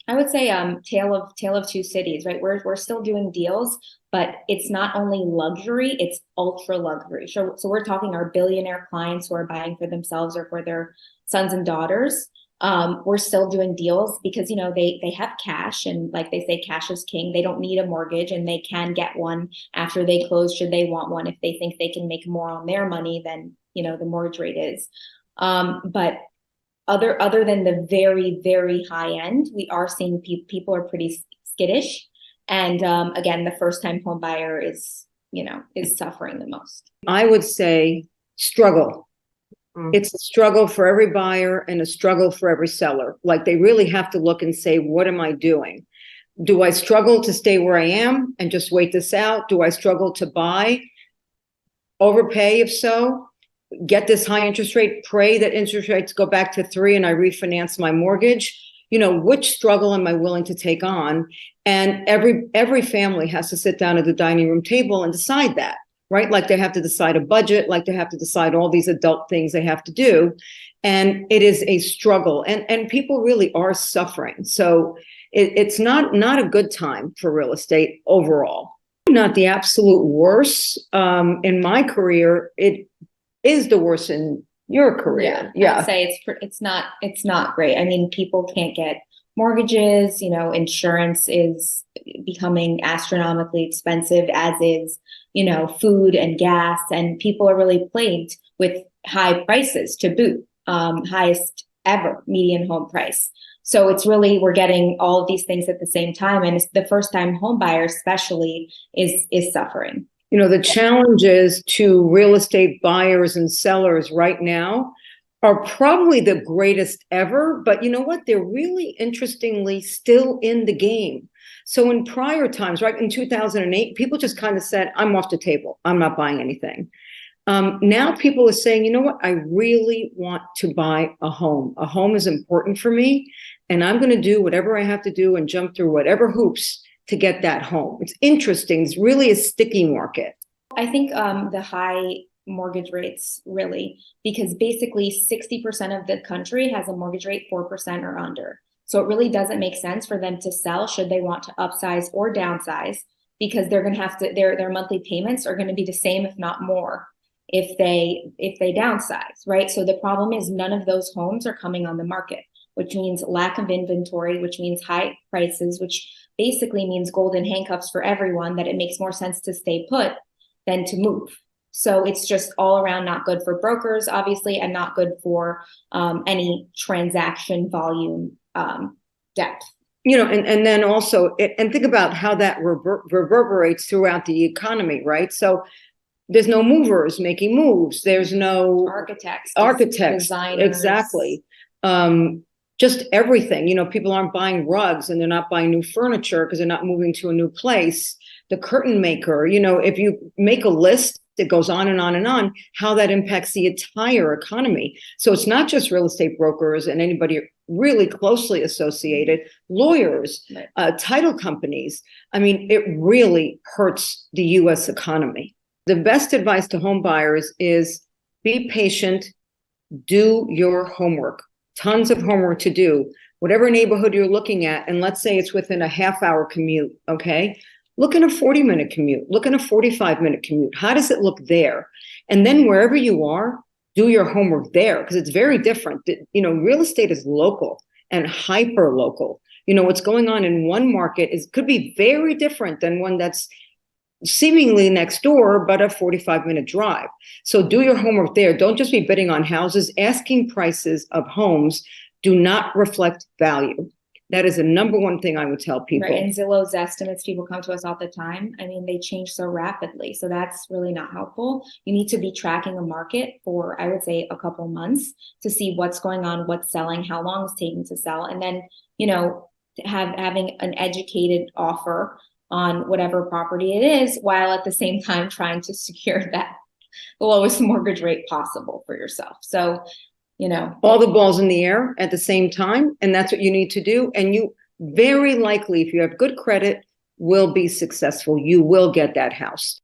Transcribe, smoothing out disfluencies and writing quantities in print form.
I would say tale of two cities, right? We're still doing deals, but it's not only luxury, it's ultra luxury. So we're talking our billionaire clients who are buying for themselves or for their sons and daughters. We're still doing deals because they have cash, and like they say, cash is king. They don't need a mortgage, and they can get one after they close should they want one, if they think they can make more on their money than the mortgage rate is. But other than the very, very high end, we are seeing people are pretty skittish. And again, the first time home buyer is suffering the most. I would say struggle. It's a struggle for every buyer and a struggle for every seller. Like, they really have to look and say, what am I doing? Do I struggle to stay where I am and just wait this out? Do I struggle to buy, overpay? If so, get this high interest rate, pray that interest rates go back to 3 and I refinance my mortgage. Which struggle am I willing to take on? And every family has to sit down at the dining room table and decide that, right? Like, they have to decide a budget, like they have to decide all these adult things they have to do. And it is a struggle, and people really are suffering. So it's not a good time for real estate overall. Not the absolute worst. In my career, it is the worst in your career. Yeah. I'd say it's not great. I mean, people can't get mortgages, insurance is becoming astronomically expensive, as is, food and gas, and people are really plagued with high prices to boot, highest ever median home price. So it's really, we're getting all of these things at the same time. And it's the first time home buyer especially is suffering. The challenges to real estate buyers and sellers right now are probably the greatest ever. But you know what? They're really interestingly still in the game. So in prior times, right, in 2008, people just kind of said, I'm off the table. I'm not buying anything. Now people are saying, you know what? I really want to buy a home. A home is important for me, and I'm going to do whatever I have to do and jump through whatever hoops to get that home. It's interesting. It's really a sticky market. I think the high mortgage rates, really, because basically 60% of the country has a mortgage rate 4% or under. So it really doesn't make sense for them to sell should they want to upsize or downsize, because they're going to have to, their monthly payments are going to be the same, if not more, if they downsize, right? So the problem is none of those homes are coming on the market, which means lack of inventory, which means high prices, which basically means golden handcuffs for everyone, that it makes more sense to stay put than to move. So it's just all around not good for brokers, obviously, and not good for any transaction volume depth. And then also, and think about how that reverberates throughout the economy, right? So there's no movers making moves. There's no architects, designers. Exactly. Just everything. People aren't buying rugs, and they're not buying new furniture because they're not moving to a new place. The curtain maker, if you make a list, it goes on and on and on, how that impacts the entire economy. So it's not just real estate brokers and anybody really closely associated, lawyers, right, title companies. I mean, it really hurts the U.S. economy. The best advice to home buyers is be patient, do your homework. Tons of homework to do. Whatever neighborhood you're looking at, and let's say it's within a half-hour commute, okay? Look in a 40-minute commute. Look in a 45-minute commute. How does it look there? And then wherever you are, do your homework there, because it's very different. Real estate is local and hyper local. What's going on in one market could be very different than one that's seemingly next door, but a 45-minute drive. So do your homework there. Don't just be bidding on houses. Asking prices of homes do not reflect value. That is the number one thing I would tell people. Right. And Zillow's estimates, people come to us all the time. I mean, they change so rapidly. So that's really not helpful. You need to be tracking a market for, I would say, a couple months to see what's going on, what's selling, how long it's taking to sell. And then, having an educated offer on whatever property it is, while at the same time trying to secure the lowest mortgage rate possible for yourself. So, all the balls in the air at the same time. And that's what you need to do. And you very likely, if you have good credit, will be successful. You will get that house.